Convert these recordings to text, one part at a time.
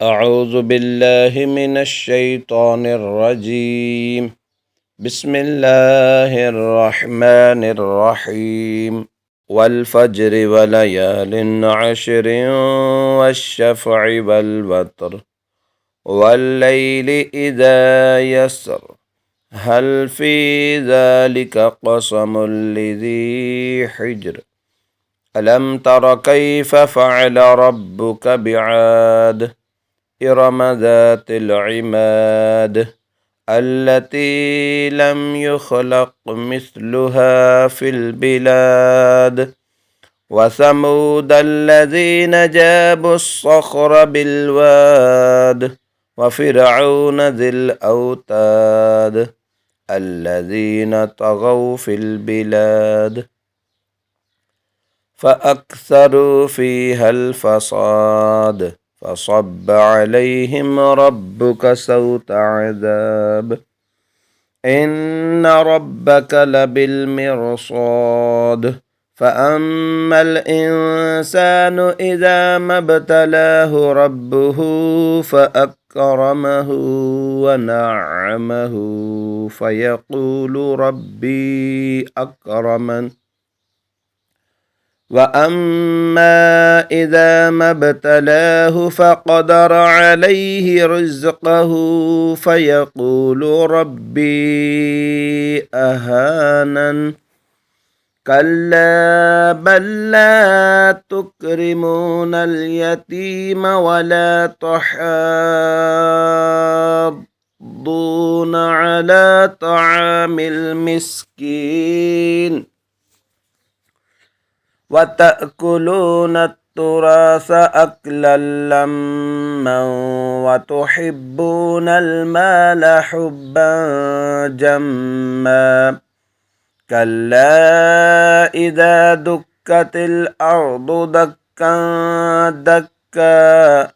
أعوذ بالله من الشيطان الرجيم بسم الله الرحمن الرحيم والفجر وليال عشر والشفع والوتر والليل إذا يسر هل في ذلك قسم لذي حجر ألم تر كيف فعل ربك بعاد إرم ذات العماد التي لم يخلق مثلها في البلاد وثمود الذين جابوا الصخر بالواد وفرعون ذي الأوتاد الذين طغوا في البلاد فأكثروا فيها الفساد فصب عليهم ربك سوط عذاب إن ربك لبالمرصاد فأما الإنسان إذا ما ابتلاه ربه فأكرمه ونعمه فيقول ربي أكرمن وأما إذا ما ابتلاه فقدر عليه رزقه فيقول ربي أهانن كلا بل لا تكرمون اليتيم ولا تحاضون على طعام المسكين وتأكلون التراث أكلا لما وتحبون المال حبا جما كلا إذا دكت الأرض دكا دكا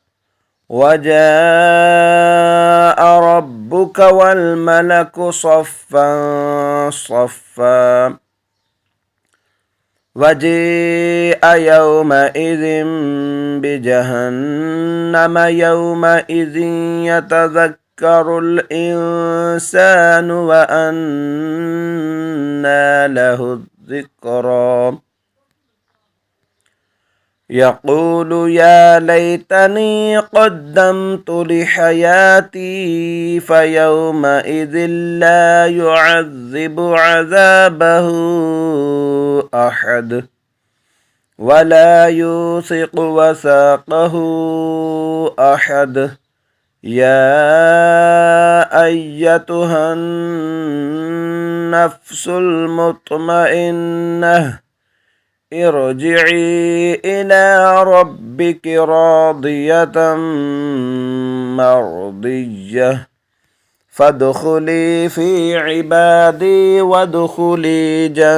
وجاء ربك والملك صفا صفا وجيء يومئذ بجهنم يومئذ يتذكر الإنسان وأنى له الذكرى يقول يا ليتني قدمت لحياتي فيومئذ لا يعذب عذابه أحد ولا يوثق وثاقه أحد يا أيتها النفس المطمئنة ارجعي إلى ربك راضية مرضية فادخلي في عبادي وادخلي جنتي